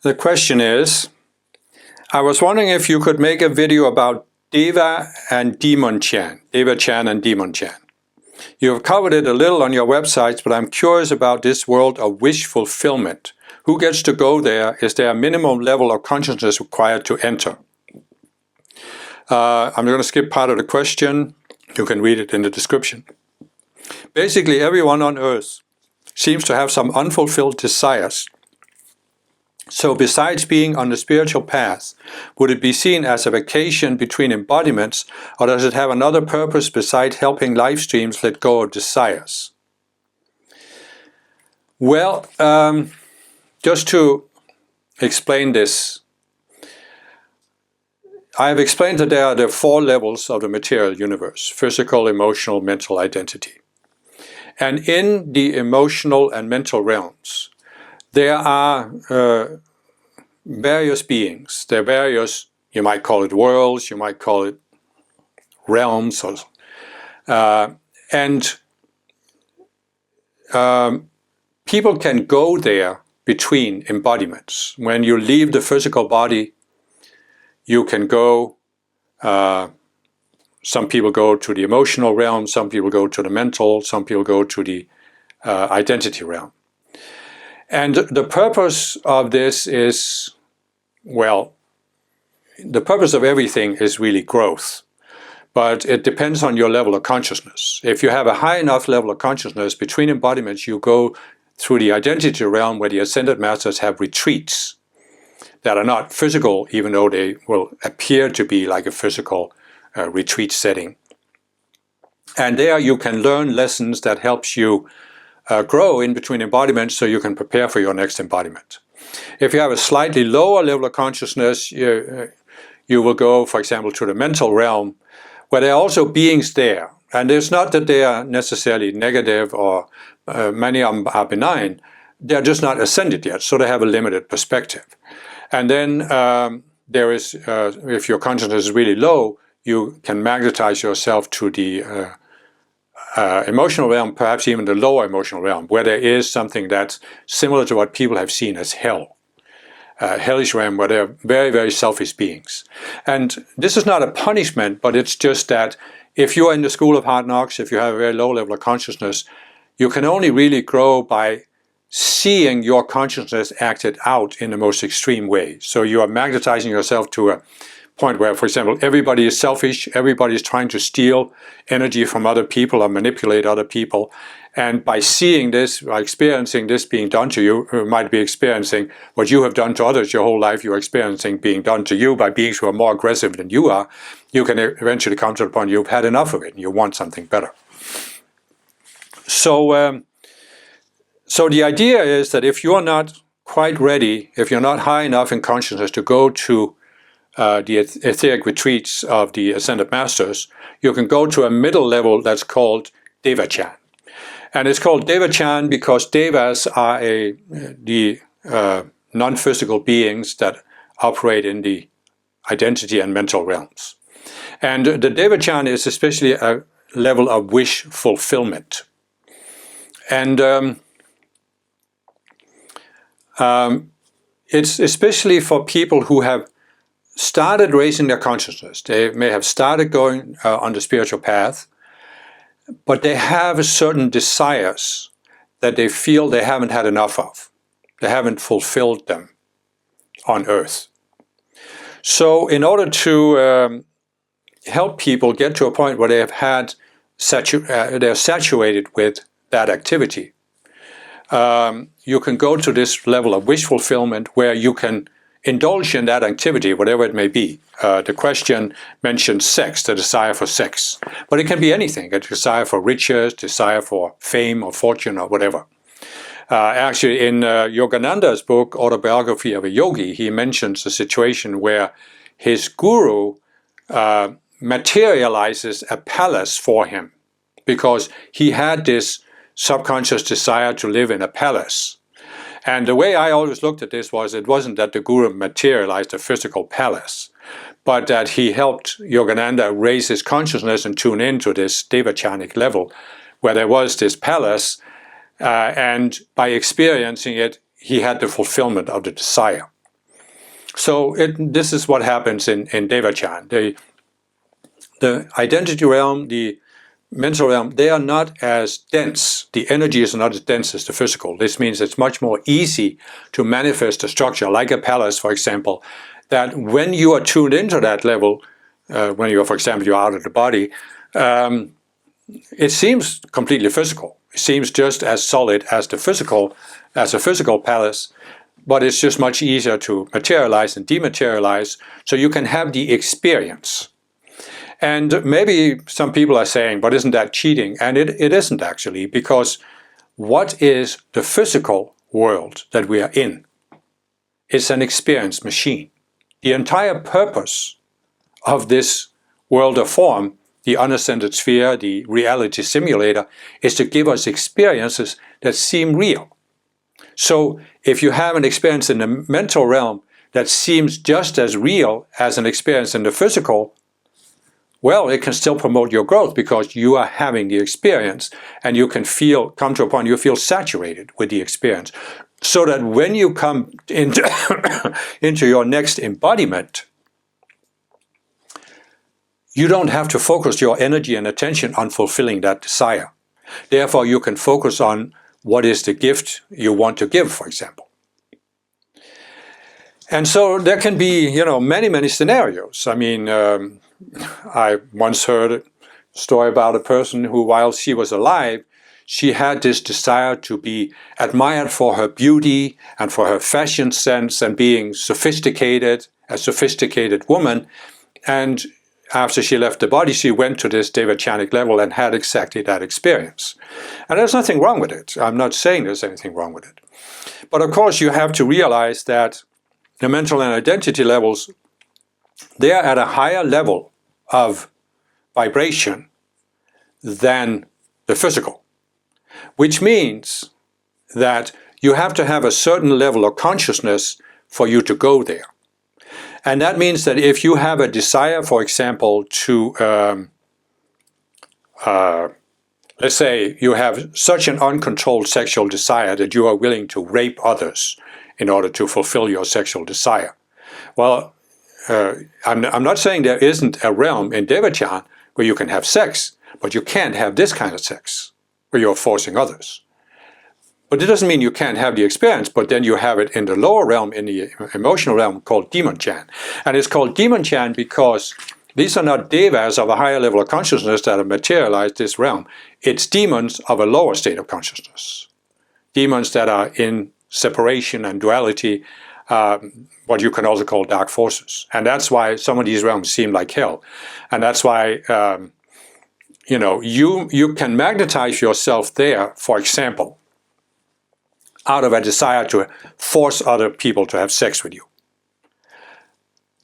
The question is, I was wondering if you could make a video about Deva and Demonchan, Devachan and Demonchan. You have covered it a little on your websites, but I'm curious about this world of wish fulfillment. Who gets to go there? Is there a minimum level of consciousness required to enter? I'm going to skip part of the question. You can read it in the description. Basically, everyone on Earth seems to have some unfulfilled desires. So besides being on the spiritual path, would it be seen as a vacation between embodiments, or does it have another purpose besides helping life streams let go of desires? Well, just to explain this, I have explained that there are the 4 levels of the material universe: physical, emotional, mental, identity. And in the emotional and mental realms, there are various beings. There are various, you might call it worlds, you might call it realms, and people can go there between embodiments. When you leave the physical body, you can go, some people go to the emotional realm, some people go to the mental, some people go to the identity realm. And the purpose of this is, well, the purpose of everything is really growth. But it depends on your level of consciousness. If you have a high enough level of consciousness, between embodiments you go through the identity realm where the Ascended Masters have retreats that are not physical, even though they will appear to be like a physical retreat setting. And there you can learn lessons that helps you grow in between embodiments so you can prepare for your next embodiment. If you have a slightly lower level of consciousness, you will go, for example, to the mental realm, where there are also beings there. And it's not that they are necessarily negative or many of them are benign. They're just not ascended yet, so they have a limited perspective. And then there is, if your consciousness is really low, you can magnetize yourself to the emotional realm, perhaps even the lower emotional realm, where there is something that's similar to what people have seen as hell. Hellish realm, where they're very, very selfish beings. And this is not a punishment, but it's just that if you are in the school of hard knocks, if you have a very low level of consciousness, you can only really grow by seeing your consciousness acted out in the most extreme way. So you are magnetizing yourself to a point where, for example, everybody is selfish, everybody is trying to steal energy from other people or manipulate other people. And by seeing this, by experiencing this being done to you, you might be experiencing what you have done to others your whole life, you're experiencing being done to you by beings who are more aggressive than you are. You can eventually come to the point you've had enough of it and you want something better. So the idea is that if you're not quite ready, if you're not high enough in consciousness to go to the etheric retreats of the Ascended Masters, you can go to a middle level that's called Devachan. And it's called Devachan because Devas are the non-physical beings that operate in the identity and mental realms. And the Devachan is especially a level of wish fulfillment. And it's especially for people who have started raising their consciousness. They may have started going on the spiritual path, but they have certain desires that they feel they haven't had enough of. They haven't fulfilled them on earth. So in order to help people get to a point where they have had they're saturated with that activity, you can go to this level of wish fulfillment where you can indulge in that activity, whatever it may be. The question mentions sex, the desire for sex. But it can be anything, a desire for riches, desire for fame or fortune or whatever. Actually, in Yogananda's book, Autobiography of a Yogi, he mentions a situation where his guru materializes a palace for him because he had this subconscious desire to live in a palace. And the way I always looked at this was, it wasn't that the guru materialized a physical palace, but that he helped Yogananda raise his consciousness and tune into this Devachanic level, where there was this palace, and by experiencing it, he had the fulfillment of the desire. So this is what happens in Devachan. The identity realm, the mental realm, they are not as dense. The energy is not as dense as the physical. This means it's much more easy to manifest a structure, like a palace, for example, that when you are tuned into that level, when you're, for example, you're out of the body, it seems completely physical. It seems just as solid as a physical palace, but it's just much easier to materialize and dematerialize, so you can have the experience. And maybe some people are saying, but isn't that cheating? And it isn't actually, because what is the physical world that we are in? It's an experience machine. The entire purpose of this world of form, the unascended sphere, the reality simulator, is to give us experiences that seem real. So if you have an experience in the mental realm that seems just as real as an experience in the physical, well, it can still promote your growth because you are having the experience, and you can come to a point you feel saturated with the experience. So that when you come into, into your next embodiment, you don't have to focus your energy and attention on fulfilling that desire. Therefore, you can focus on what is the gift you want to give, for example. And so there can be, many, many scenarios. I mean, I once heard a story about a person who, while she was alive, she had this desire to be admired for her beauty and for her fashion sense and being sophisticated, a sophisticated woman. And after she left the body, she went to this Devachanic level and had exactly that experience. And there's nothing wrong with it. I'm not saying there's anything wrong with it. But of course, you have to realize that the mental and identity levels, they are at a higher level of vibration than the physical, which means that you have to have a certain level of consciousness for you to go there. And that means that if you have a desire, for example, to, let's say you have such an uncontrolled sexual desire that you are willing to rape others in order to fulfill your sexual desire. Well, I'm not saying there isn't a realm in Devachan where you can have sex, but you can't have this kind of sex where you're forcing others. But it doesn't mean you can't have the experience, but then you have it in the lower realm, in the emotional realm, called Demonchan. And it's called Demonchan because these are not devas of a higher level of consciousness that have materialized this realm. It's demons of a lower state of consciousness. Demons that are in separation and duality, what you can also call dark forces. And that's why some of these realms seem like hell. And that's why, you can magnetize yourself there, for example, out of a desire to force other people to have sex with you.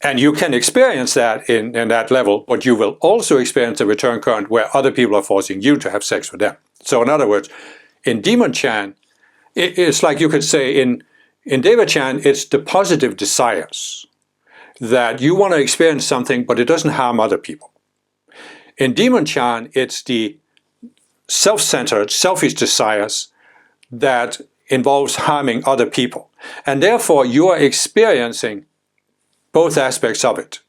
And you can experience that in that level, but you will also experience a return current where other people are forcing you to have sex with them. So in other words, in Demonchan, it's like you could say in Devachan, it's the positive desires that you want to experience something, but it doesn't harm other people. In Demonchan, it's the self-centered, selfish desires that involves harming other people. And therefore, you are experiencing both aspects of it.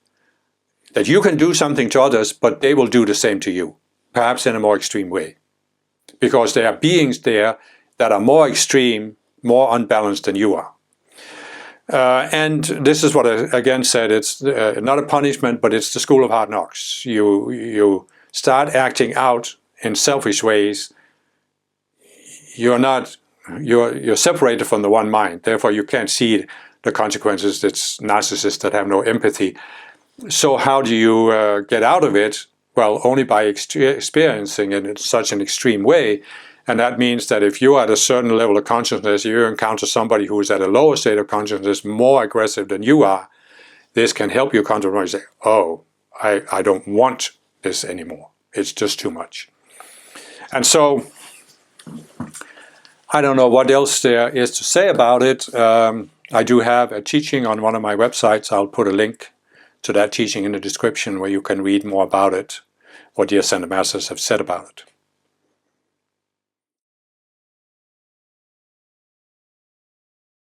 That you can do something to others, but they will do the same to you, perhaps in a more extreme way. Because there are beings there that are more extreme, more unbalanced than you are. And this is what I again said, it's not a punishment, but it's the school of hard knocks. You start acting out in selfish ways, you're separated from the one mind, therefore you can't see the consequences. It's narcissists that have no empathy. So how do you get out of it? Well, only by experiencing it in such an extreme way. And that means that if you are at a certain level of consciousness, you encounter somebody who is at a lower state of consciousness, more aggressive than you are, this can help you contemplate and say, oh, I don't want this anymore. It's just too much. And so, I don't know what else there is to say about it. I do have a teaching on one of my websites. I'll put a link to that teaching in the description where you can read more about it, what the Ascended Masters have said about it.